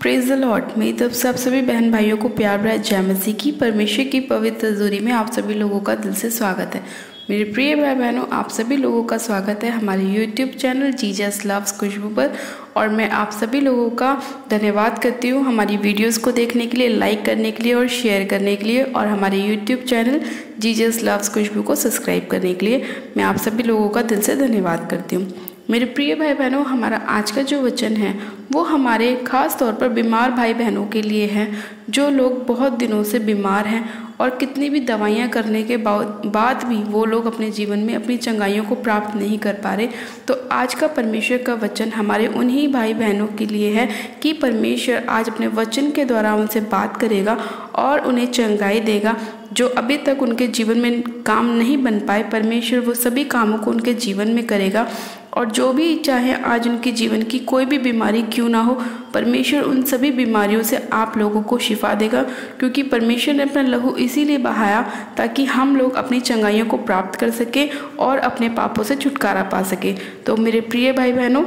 Praise the Lord. मेरी तरफ से आप सभी बहन भाइयों को प्यार भरा जय मसीह की परमेश्वर की पवित्र हजूरी में आप सभी लोगों का दिल से स्वागत है। मेरे प्रिय भाई बहनों, आप सभी लोगों का स्वागत है हमारे यूट्यूब चैनल जीजस लव्स खुशबू पर। और मैं आप सभी लोगों का धन्यवाद करती हूँ हमारी वीडियोस को देखने के लिए, लाइक करने के लिए और शेयर करने के लिए, और हमारे यूट्यूब चैनल जीजस लव्स खुशबू को सब्सक्राइब करने के लिए मैं आप सभी लोगों का दिल से धन्यवाद करती हूँ। मेरे प्रिय भाई बहनों, हमारा आज का जो वचन है वो हमारे खास तौर पर बीमार भाई बहनों के लिए है, जो लोग बहुत दिनों से बीमार हैं और कितनी भी दवाइयाँ करने के बाद भी वो लोग अपने जीवन में अपनी चंगाइयों को प्राप्त नहीं कर पा रहे। तो आज का परमेश्वर का वचन हमारे उन्हीं भाई बहनों के लिए है कि परमेश्वर आज अपने वचन के द्वारा उनसे बात करेगा और उन्हें चंगाई देगा। जो अभी तक उनके जीवन में काम नहीं बन पाए, परमेश्वर वो सभी कामों को उनके जीवन में करेगा। और जो भी चाहे आज उनके जीवन की कोई भी बीमारी क्यों ना हो, परमेश्वर उन सभी बीमारियों से आप लोगों को शिफा देगा, क्योंकि परमेश्वर ने अपना लहू इसीलिए बहाया ताकि हम लोग अपनी चंगाइयों को प्राप्त कर सके और अपने पापों से छुटकारा पा सके। तो मेरे प्रिय भाई बहनों,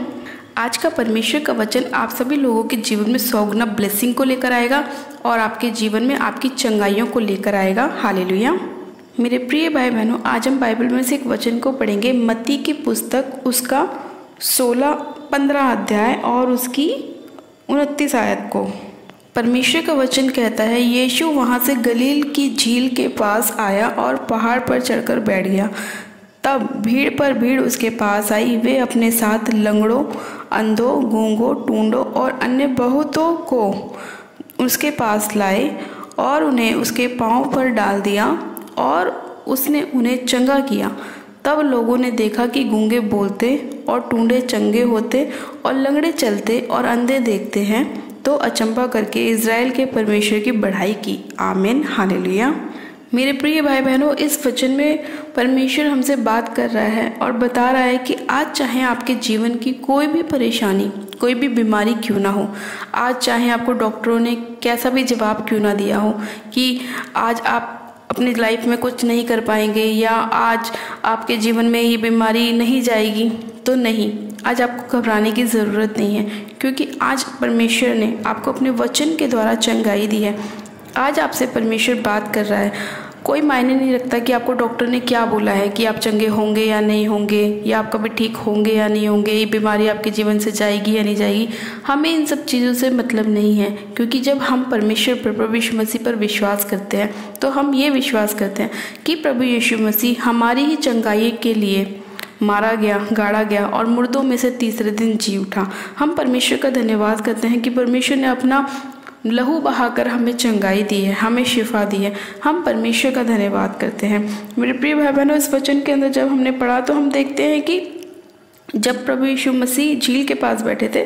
आज का परमेश्वर का वचन आप सभी लोगों के जीवन में 100 गुना ब्लेसिंग को लेकर आएगा और आपके जीवन में आपकी चंगाइयों को लेकर आएगा। हालेलुया। मेरे प्रिय भाई बहनों, आज हम बाइबल में से एक वचन को पढ़ेंगे, मत्ती की पुस्तक उसका 15 अध्याय और उसकी 29 आयत को। परमेश्वर का वचन कहता है, यीशु वहाँ से गलील की झील के पास आया और पहाड़ पर चढ़कर बैठ गया। तब भीड़ पर भीड़ उसके पास आई। वे अपने साथ लंगड़ों, अंधों, गूंगों, टूंडों और अन्य बहुतों को उसके पास लाए और उन्हें उसके पांव पर डाल दिया और उसने उन्हें चंगा किया। तब लोगों ने देखा कि गूंगे बोलते और टूंडे चंगे होते और लंगड़े चलते और अंधे देखते हैं, तो अचंभा करके इज़राइल के परमेश्वर की बढ़ाई की। आमीन, हालेलुया। मेरे प्रिय भाई बहनों, इस वचन में परमेश्वर हमसे बात कर रहा है और बता रहा है कि आज चाहे आपके जीवन की कोई भी परेशानी, कोई भी बीमारी क्यों ना हो, आज चाहे आपको डॉक्टरों ने कैसा भी जवाब क्यों ना दिया हो कि आज आप अपनी लाइफ में कुछ नहीं कर पाएंगे या आज आपके जीवन में ये बीमारी नहीं जाएगी, तो नहीं, आज आपको घबराने की ज़रूरत नहीं है, क्योंकि आज परमेश्वर ने आपको अपने वचन के द्वारा चंगाई दी है। आज आपसे परमेश्वर बात कर रहा है। कोई मायने नहीं रखता कि आपको डॉक्टर ने क्या बोला है कि आप चंगे होंगे या नहीं होंगे, या आप कभी ठीक होंगे या नहीं होंगे, ये बीमारी आपके जीवन से जाएगी या नहीं जाएगी। हमें इन सब चीज़ों से मतलब नहीं है, क्योंकि जब हम परमेश्वर पर, प्रभु यीशु मसीह पर विश्वास करते हैं, तो हम ये विश्वास करते हैं कि प्रभु यीशु मसीह हमारी ही चंगाई के लिए मारा गया, गाड़ा गया और मुर्दों में से तीसरे दिन जी उठा। हम परमेश्वर का धन्यवाद करते हैं कि परमेश्वर ने अपना लहू बहाकर हमें चंगाई दी है, हमें शिफा दी है। हम परमेश्वर का धन्यवाद करते हैं। मेरे प्रिय भाई बहनों, इस वचन के अंदर जब हमने पढ़ा तो हम देखते हैं कि जब प्रभु यीशु मसीह झील के पास बैठे थे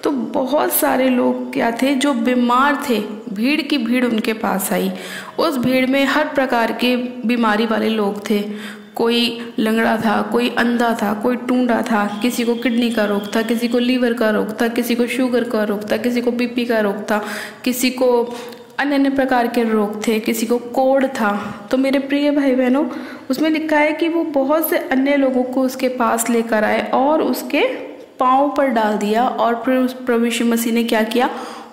तो बहुत सारे लोग क्या थे जो बीमार थे। भीड़ की भीड़ उनके पास आई। उस भीड़ में हर प्रकार के बीमारी वाले लोग थे। कोई लंगड़ा था, कोई अंधा था, कोई टूंडा था, किसी को किडनी का रोग था, किसी को लीवर का रोग था, किसी को शुगर का रोग था, किसी को बीपी का रोग था, किसी को अन्य अन्य प्रकार के रोग थे, किसी को कोढ़ था। तो मेरे प्रिय भाई बहनों, उसमें लिखा है कि वो बहुत से अन्य लोगों को उसके पास लेकर आए और उसके पाँव पर डाल दिया और फिर उस प्रभु यीशु मसीह ने क्या किया,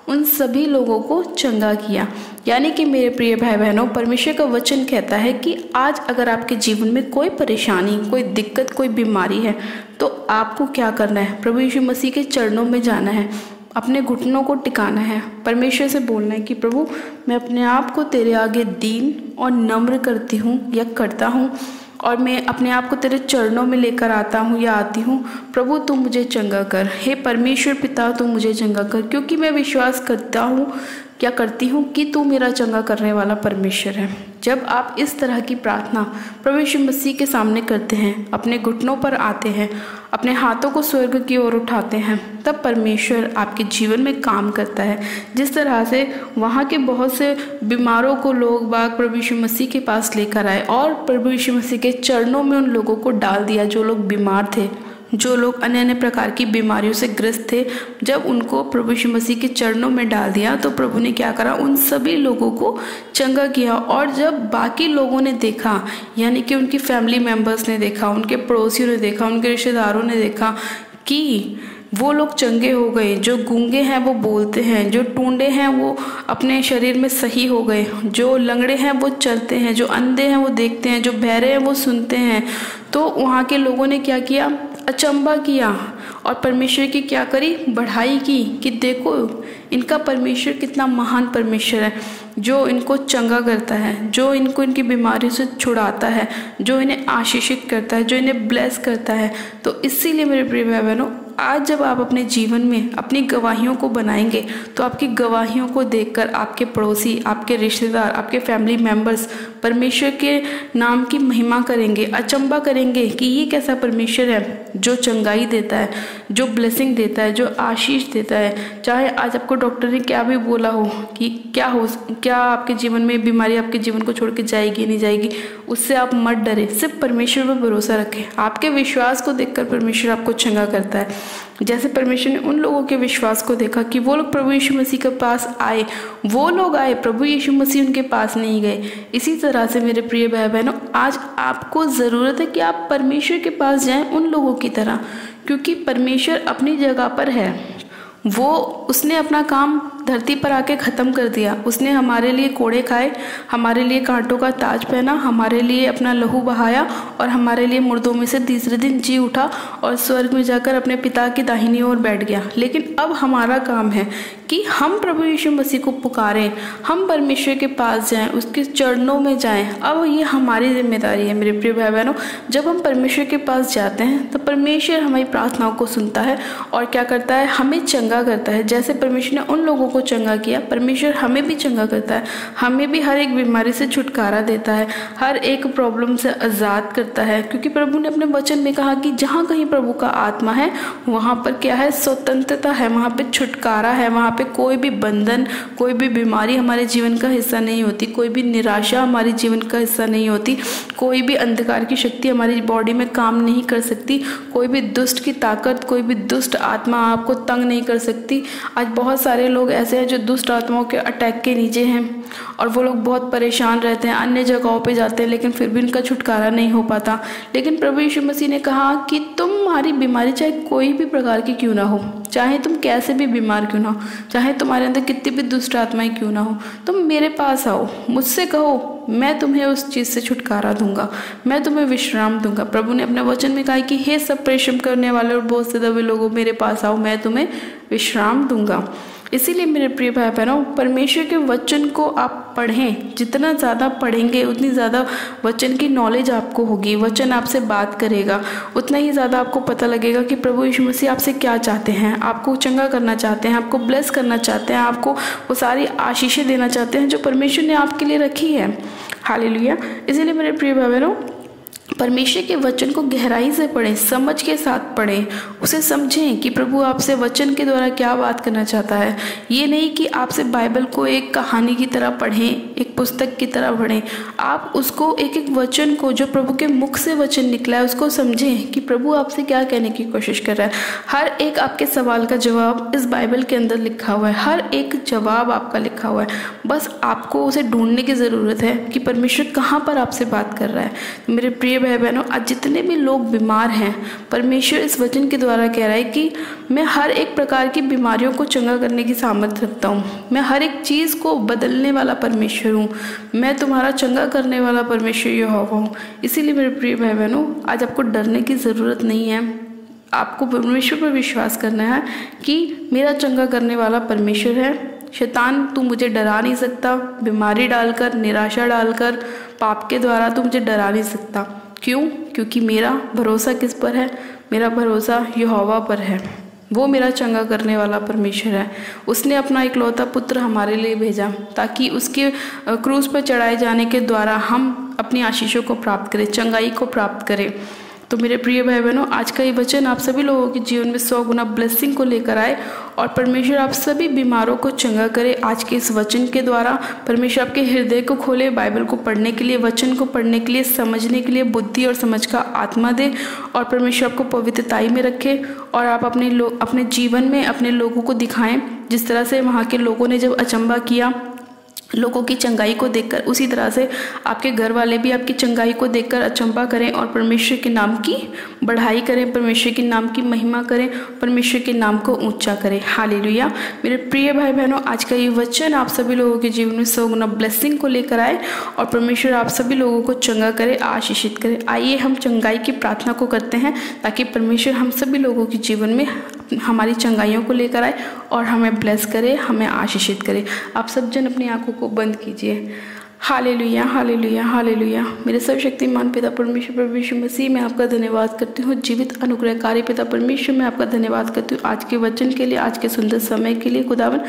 उन सभी लोगों को चंगा किया। यानी कि मेरे प्रिय भाई बहनों, परमेश्वर का वचन कहता है कि आज अगर आपके जीवन में कोई परेशानी, कोई दिक्कत, कोई बीमारी है, तो आपको क्या करना है, प्रभु यीशु मसीह के चरणों में जाना है, अपने घुटनों को टिकाना है, परमेश्वर से बोलना है कि प्रभु मैं अपने आप को तेरे आगे दीन और नम्र करती हूँ या करता हूँ, और मैं अपने आप को तेरे चरणों में लेकर आता हूँ या आती हूँ। प्रभु तू मुझे चंगा कर, हे परमेश्वर पिता तू मुझे चंगा कर, क्योंकि मैं विश्वास करता हूँ, क्या करती हूँ कि तू मेरा चंगा करने वाला परमेश्वर है। जब आप इस तरह की प्रार्थना प्रभु यीशु मसीह के सामने करते हैं, अपने घुटनों पर आते हैं, अपने हाथों को स्वर्ग की ओर उठाते हैं, तब परमेश्वर आपके जीवन में काम करता है। जिस तरह से वहाँ के बहुत से बीमारों को लोग बाग प्रभु यीशु मसीह के पास लेकर आए और प्रभु यीशु मसीह के चरणों में उन लोगों को डाल दिया जो लोग बीमार थे, जो लोग अन्य अन्य प्रकार की बीमारियों से ग्रस्त थे। जब उनको प्रभु यीशु मसीह के चरणों में डाल दिया तो प्रभु ने क्या करा, उन सभी लोगों को चंगा किया। और जब बाकी लोगों ने देखा, यानी कि उनकी फैमिली मेम्बर्स ने देखा, उनके पड़ोसियों ने देखा, उनके रिश्तेदारों ने देखा कि वो लोग चंगे हो गए, जो गूंगे हैं वो बोलते हैं, जो टूंडे हैं वो अपने शरीर में सही हो गए, जो लंगड़े हैं वो चलते हैं, जो अंधे हैं वो देखते हैं, जो बहरे हैं वो सुनते हैं। तो वहाँ के लोगों ने क्या किया, अचंभा किया और परमेश्वर की क्या करी, बढ़ाई की कि देखो इनका परमेश्वर कितना महान परमेश्वर है, जो इनको चंगा करता है, जो इनको इनकी बीमारी से छुड़ाता है, जो इन्हें आशीषित करता है, जो इन्हें ब्लेस करता है। तो इसीलिए मेरे प्रिय भाई बहनों, आज जब आप अपने जीवन में अपनी गवाहियों को बनाएंगे तो आपकी गवाहियों को देखकर आपके पड़ोसी, आपके रिश्तेदार, आपके फैमिली मेंबर्स परमेश्वर के नाम की महिमा करेंगे, अचंभा करेंगे कि ये कैसा परमेश्वर है जो चंगाई देता है, जो ब्लेसिंग देता है, जो आशीष देता है। चाहे आज आपको डॉक्टर ने क्या भी बोला हो कि क्या आपके जीवन में बीमारी आपके जीवन को छोड़ के जाएगी नहीं जाएगी, उससे आप मत डरे, सिर्फ परमेश्वर पर भरोसा रखें। आपके विश्वास को देखकर परमेश्वर आपको चंगा करता है। जैसे परमेश्वर ने उन लोगों के विश्वास को देखा कि वो लोग प्रभु यीशु मसीह के पास आए, वो लोग आए, प्रभु यीशु मसीह उनके पास नहीं गए। इसी तरह से मेरे प्रिय भाई बहनों, आज आपको ज़रूरत है कि आप परमेश्वर के पास जाएं उन लोगों की तरह, क्योंकि परमेश्वर अपनी जगह पर है। उसने अपना काम धरती पर आके ख़त्म कर दिया। उसने हमारे लिए कोड़े खाए, हमारे लिए कांटों का ताज पहना, हमारे लिए अपना लहू बहाया और हमारे लिए मुर्दों में से तीसरे दिन जी उठा और स्वर्ग में जाकर अपने पिता की दाहिनी ओर बैठ गया। लेकिन अब हमारा काम है कि हम प्रभु यीशु मसीह को पुकारें, हम परमेश्वर के पास जाएं, उसके चरणों में जाएं। अब ये हमारी जिम्मेदारी है मेरे प्रिय भाई बहनों। जब हम परमेश्वर के पास जाते हैं तो परमेश्वर हमारी प्रार्थनाओं को सुनता है और क्या करता है, हमें चंगा करता है। जैसे परमेश्वर ने उन लोगों को चंगा किया, परमेश्वर हमें भी चंगा करता है, हमें भी हर एक बीमारी से छुटकारा देता है, हर एक प्रॉब्लम से आज़ाद करता है। क्योंकि प्रभु ने अपने वचन में कहा कि जहाँ कहीं प्रभु का आत्मा है वहाँ पर क्या है, स्वतंत्रता है, वहाँ पे छुटकारा है, वहाँ पे कोई भी बंधन, कोई भी बीमारी हमारे जीवन का हिस्सा नहीं होती, कोई भी निराशा हमारे जीवन का हिस्सा नहीं होती, कोई भी अंधकार की शक्ति हमारी बॉडी में काम नहीं कर सकती, कोई भी दुष्ट की ताकत, कोई भी दुष्ट आत्मा आपको तंग नहीं कर सकती। आज बहुत सारे लोग ऐसे हैं जो दुष्ट आत्माओं के अटैक के नीचे हैं और वो लोग बहुत परेशान रहते हैं, अन्य जगहों पे जाते हैं, लेकिन फिर भी उनका छुटकारा नहीं हो पाता। लेकिन प्रभु यीशु मसीह ने कहा कि तुम्हारी बीमारी चाहे कोई भी प्रकार की क्यों ना हो, चाहे तुम कैसे भी बीमार क्यों ना हो, चाहे तुम्हारे अंदर कितनी भी दुष्ट आत्माएं क्यों ना हो, तुम मेरे पास आओ, मुझसे कहो, मैं तुम्हें उस चीज़ से छुटकारा दूंगा, मैं तुम्हें विश्राम दूंगा। प्रभु ने अपने वचन में कहा कि हे सब परिश्रम करने वाले और बहुत से दबे लोगों, मेरे पास आओ, मैं तुम्हें विश्राम दूंगा। इसीलिए मेरे प्रिय भाई बहनों, परमेश्वर के वचन को आप पढ़ें। जितना ज़्यादा पढ़ेंगे उतनी ज़्यादा वचन की नॉलेज आपको होगी, वचन आपसे बात करेगा, उतना ही ज़्यादा आपको पता लगेगा कि प्रभु यीशु मसीह आपसे क्या चाहते हैं। आपको चंगा करना चाहते हैं, आपको ब्लेस करना चाहते हैं, आपको वो सारी आशीषें देना चाहते हैं जो परमेश्वर ने आपके लिए रखी है। हालेलुया। इसीलिए मेरे प्रिय भाई बहनों, परमेश्वर के वचन को गहराई से पढ़ें, समझ के साथ पढ़ें, उसे समझें कि प्रभु आपसे वचन के द्वारा क्या बात करना चाहता है। ये नहीं कि आपसे बाइबल को एक कहानी की तरह पढ़ें, एक पुस्तक की तरह पढ़ें। आप उसको एक एक वचन को, जो प्रभु के मुख से वचन निकला है, उसको समझें कि प्रभु आपसे क्या कहने की कोशिश कर रहा है। हर एक आपके सवाल का जवाब इस बाइबल के अंदर लिखा हुआ है, हर एक जवाब आपका लिखा हुआ है। बस आपको उसे ढूंढने की ज़रूरत है कि परमेश्वर कहाँ पर आपसे बात कर रहा है। तो मेरे प्रिय भाई बहनों, आज जितने भी लोग बीमार हैं, परमेश्वर इस वचन के द्वारा कह रहा है कि मैं हर एक प्रकार की बीमारियों को चंगा करने की सामर्थ्य रखता हूँ, मैं हर एक चीज़ को बदलने वाला परमेश्वर हूँ, मैं तुम्हारा चंगा करने वाला परमेश्वर यहोवा हूँ। इसीलिए मेरे प्रिय भाई बहनों, आज आपको डरने की ज़रूरत नहीं है, आपको परमेश्वर पर विश्वास करना है कि मेरा चंगा करने वाला परमेश्वर है। शैतान, तू मुझे डरा नहीं सकता, बीमारी डालकर, निराशा डालकर, पाप के द्वारा तू मुझे डरा नहीं सकता। क्यों? क्योंकि मेरा भरोसा किस पर है? मेरा भरोसा यहोवा पर है। वो मेरा चंगा करने वाला परमेश्वर है। उसने अपना इकलौता पुत्र हमारे लिए भेजा ताकि उसके क्रूस पर चढ़ाए जाने के द्वारा हम अपनी आशीषों को प्राप्त करें, चंगाई को प्राप्त करें। तो मेरे प्रिय भाई बहनों, आज का ये वचन आप सभी लोगों के जीवन में 100 गुना ब्लेसिंग को लेकर आए और परमेश्वर आप सभी बीमारों को चंगा करे। आज के इस वचन के द्वारा परमेश्वर आपके हृदय को खोले, बाइबल को पढ़ने के लिए, वचन को पढ़ने के लिए, समझने के लिए बुद्धि और समझ का आत्मा दे और परमेश्वर आपको पवित्रताई में रखे और आप अपने जीवन में अपने लोगों को दिखाएं। जिस तरह से वहाँ के लोगों ने जब अचंभा किया लोगों की चंगाई को देखकर उसी तरह से आपके घर वाले भी आपकी चंगाई को देखकर अचंभा करें और परमेश्वर के नाम की बढ़ाई करें, परमेश्वर के नाम की महिमा करें, परमेश्वर के नाम को ऊंचा करें। हालेलुया। मेरे प्रिय भाई बहनों, आज का ये वचन आप सभी लोगों के जीवन में 100 गुना ब्लेसिंग को लेकर आए और परमेश्वर आप सभी लोगों को चंगा करे, आशीषित करे। आइए हम चंगाई की प्रार्थना को करते हैं ताकि परमेश्वर हम सभी लोगों के जीवन में हमारी चंगाइयों को लेकर आए और हमें ब्लेस करे, हमें आशीषित करे। आप सब जन अपनी आंखों को बंद कीजिए। Hallelujah, hallelujah, hallelujah. मेरे सर्वशक्तिमान पिता परमेश्वर प्रभु यीशु मसीह में आपका धन्यवाद करती हूँ। जीवित अनुग्रहकारी पिता परमेश्वर में आपका धन्यवाद करती हूँ आज के वचन के लिए, आज के सुंदर समय के लिए खुदावन,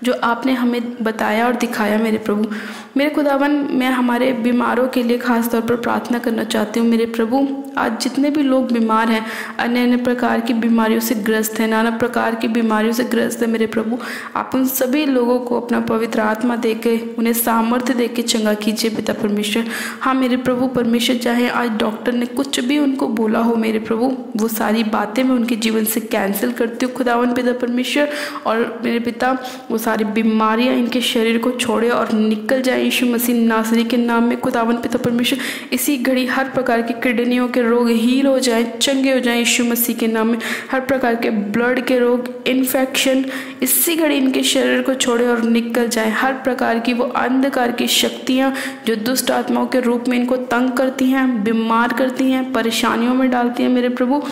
जो आपने हमें बताया और दिखाया। मेरे प्रभु, मेरे खुदावन, मैं हमारे बीमारों के लिए खास तौर पर प्रार्थना करना चाहती हूँ। मेरे प्रभु, आज जितने भी लोग बीमार हैं, अन्य अन्य प्रकार की बीमारियों से ग्रस्त हैं, नाना प्रकार की बीमारियों से ग्रस्त है, मेरे प्रभु, आप उन सभी लोगों को अपना पवित्र आत्मा देके उन्हें सामर्थ्य देके चंगा कीजिए पिता परमेश्वर। हाँ मेरे प्रभु परमेश्वर, चाहे आज डॉक्टर ने कुछ भी उनको बोला हो, मेरे प्रभु, वो सारी बातें मैं उनके जीवन से कैंसिल करती हूँ खुदावन पिता परमेश्वर। और मेरे पिता, वो सारी बीमारियां इनके शरीर को छोड़े और निकल जाए यीशु मसीह नासरी के नाम में खुदावन पिता परमेश्वर। इसी घड़ी हर प्रकार की किडनियों के रोग हील हो जाए, चंगे हो जाए यीशु मसीह के नाम में। हर प्रकार के ब्लड के रोग, इन्फेक्शन, इसी घड़ी इनके शरीर को छोड़े और निकल जाए। हर प्रकार की वो अंधकार की शक्तियाँ जो दुष्ट आत्माओं के रूप में इनको तंग करती हैं, बीमार करती हैं, परेशानियों में डालती हैं, मेरे प्रभु,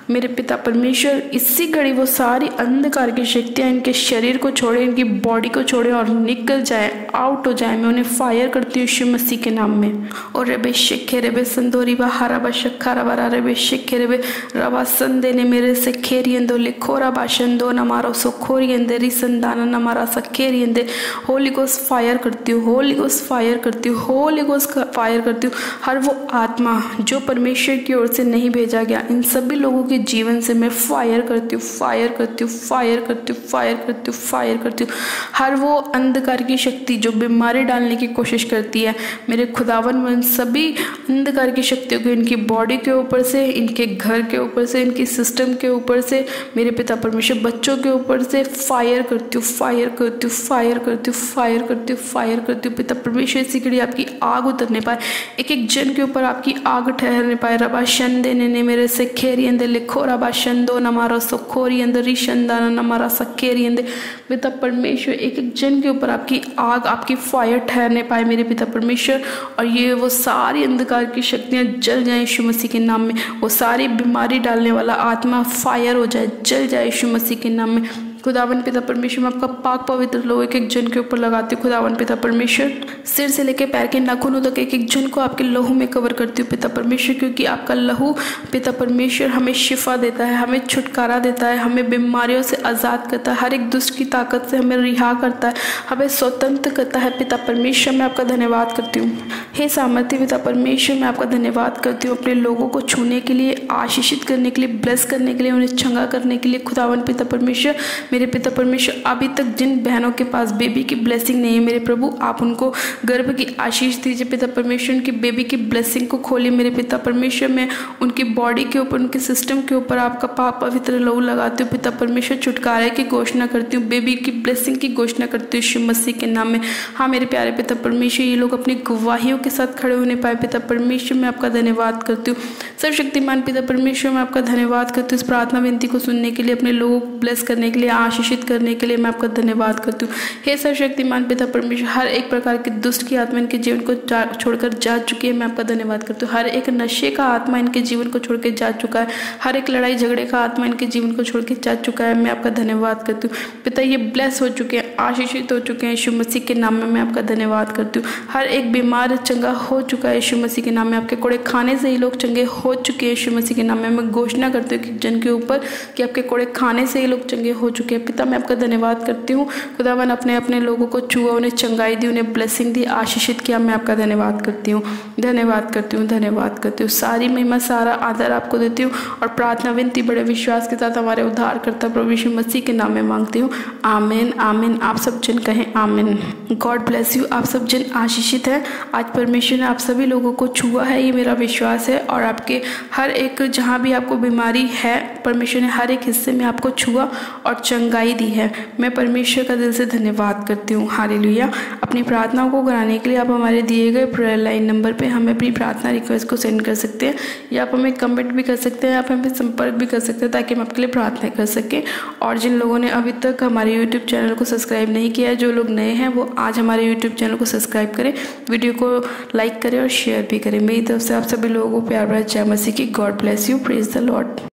मेरे पिता परमेश्वर, इसी घड़ी वो सारी अंधकार की शक्तियाँ इनके शरीर को छोड़े, इनकी बॉडी को छोड़े और निकल जाए, आउट हो जाए। मैं उन्हें फायर करती हूँ यीशु मसीह के नाम में। और रेबे शिखे रेबे संदोरी बा हरा बा शक्खा रबा रेबे शिखे रेबे रबा संदे ने मेरे से खेरियंदो लिखोरा बाशंदो नमारो सोखोरियंदे रिसंदाना नमारा सखेरियंदे। होली गोस्ट फायर करती हूँ, होली गोस्ट फायर करती हूँ, होली गोस्ट फायर करती हूँ। हर वो आत्मा जो परमेश्वर की ओर से नहीं भेजा गया, इन सभी लोगों के जीवन से मैं फायर करती हूँ, फायर करती हूँ, फायर करती हूँ, फायर करती हूँ, फायर करती हूँ। हर वो अंधकार की शक्ति जो बीमारी डालने की कोशिश करती है, मेरे खुदावन, उन सभी अंधकार की शक्तियों को इनकी बॉडी के ऊपर से, इनके घर के ऊपर से, इनकी सिस्टम के ऊपर से, मेरे पिता परमेश्वर, बच्चों के ऊपर से फायर करती हूँ, फायर करती हूँ, फायर करती हूँ, फायर करती हूँ, फायर करती हूँ। पिता परमेश्वर, इसी घड़ी आपकी आग उतरने पाए, एक एक जन के ऊपर आपकी आग ठहरने पाए। रबा शंदे ने मेरे से खेरी अंदर खोरा बाशंदो नमारा सोखोरी अंदर रिशंदाना नमारा सकेरी अंदर। पिता परमेश्वर, एक एक जन के ऊपर आपकी आग, आपकी फायर ठहरने पाए मेरे पिता परमेश्वर। और ये वो सारी अंधकार की शक्तियां जल जाए यीशु मसीह के नाम में। वो सारी बीमारी डालने वाला आत्मा फायर हो जाए, जल जाए यीशु मसीह के नाम में। खुदावन पिता परमेश्वर, मैं आपका पाक पवित्र लो एक एक जन के ऊपर लगाती हूँ खुदावन पिता परमेश्वर। सिर से लेकर पैर के नाखूनों तक एक एक जन को आपके लहू में कवर करती हूँ पिता परमेश्वर, क्योंकि आपका लहू पिता परमेश्वर हमें शिफा देता है, हमें छुटकारा देता है, हमें बीमारियों से आज़ाद करता है, हर एक दुष्ट की ताकत से हमें रिहा करता है, हमें स्वतंत्र करता है। पिता परमेश्वर, मैं आपका धन्यवाद करती हूँ। हे सामर्थ्य पिता परमेश्वर, मैं आपका धन्यवाद करती हूँ अपने लोगों को छूने के लिए, आशीषित करने के लिए, ब्लेस करने के लिए, उन्हें चंगा करने के लिए। खुदावन पिता परमेश्वर, मेरे पिता परमेश्वर, अभी तक जिन बहनों के पास बेबी की ब्लेसिंग नहीं है, मेरे प्रभु, आप उनको गर्भ की आशीष दीजिए पिता परमेश्वर। उनकी बेबी की ब्लेसिंग को खोलिए मेरे पिता परमेश्वर। मैं उनकी बॉडी के ऊपर, उनके सिस्टम के ऊपर आपका पाक पवित्र लहू लगाती हूँ पिता परमेश्वर। छुटकारे की घोषणा करती हूँ, बेबी की ब्लेसिंग की घोषणा करती हूँ यीशु मसीह के नाम में। हाँ मेरे प्यारे पिता परमेश्वर, ये लोग अपनी गवाहियों के साथ खड़े होने पाए पिता परमेश्वर, मैं आपका धन्यवाद करती हूँ। सर्वशक्तिमान पिता परमेश्वर, मैं आपका धन्यवाद करती हूँ इस प्रार्थना विनती को सुनने के लिए, अपने लोगों को ब्लेस करने के लिए, आशीषित करने के लिए मैं आपका धन्यवाद करती हूँ। हे सर्वशक्तिमान पिता परमेश्वर, हर एक प्रकार के दुष्ट की आत्मा इनके जीवन को छोड़कर जा चुकी है, मैं आपका धन्यवाद करती हूँ। हर एक नशे का आत्मा इनके जीवन को छोड़ के जा चुका है, हर एक लड़ाई झगड़े का आत्मा इनके जीवन को छोड़ के जा चुका है, मैं आपका धन्यवाद करती हूँ। पिता, ये ब्लेस हो चुके हैं, आशीषित हो चुके हैं यीशु मसीह के नाम में, मैं आपका धन्यवाद करती हूँ। हर एक बीमार चंगा हो चुका है यीशु मसीह के नाम में, आपके कोड़े खाने से ही लोग चंगे हो चुके हैं यीशु मसीह के नाम में। मैं घोषणा करती हूँ कि जन के ऊपर कि आपके कोड़े खाने से ही लोग चंगे हो चुके हैं। पिता, मैं आपका धन्यवाद करती हूँ। खुदावन, अपने अपने लोगों को छुआ, उन्हें चंगाई दी, उन्हें ब्लेसिंग दी, आशीषित किया, मैं आपका धन्यवाद करती हूँ, धन्यवाद करती हूँ, धन्यवाद करती हूँ। सारी महिमा, सारा आदर आपको देती हूँ और प्रार्थना विनती बड़े विश्वास के साथ हमारे उद्धारकर्ता प्रभु यीशु मसीह के नाम में मांगती हूँ। आमीन, आमीन। आप सब जन कहें आमीन। God bless you. आप सब जन आशीषित हैं। आज परमेश्वर ने आप सभी लोगों को छुआ है, ये मेरा विश्वास है। और आपके हर एक जहाँ भी आपको बीमारी है, परमेश्वर ने हर एक हिस्से में आपको छुआ और चंगाई दी है। मैं परमेश्वर का दिल से धन्यवाद करती हूँ। हालेलुया। अपनी प्रार्थनाओं को कराने के लिए आप हमारे दिए गए प्रेयर लाइन नंबर पे हमें अपनी प्रार्थना रिक्वेस्ट को सेंड कर सकते हैं, या आप हमें कमेंट भी कर सकते हैं, आप हमें संपर्क भी कर सकते हैं, ताकि हम आपके लिए प्रार्थना कर सकें। और जिन लोगों ने अभी तक हमारे यूट्यूब चैनल को सब्सक्राइब नहीं किया है, जो लोग नए हैं वो आज हमारे यूट्यूब चैनल को सब्सक्राइब करें, वीडियो को लाइक करें और शेयर भी करें। मेरी तरफ से आप सभी लोगों को प्यार भरा जय मसीह की। God bless you. Praise the Lord.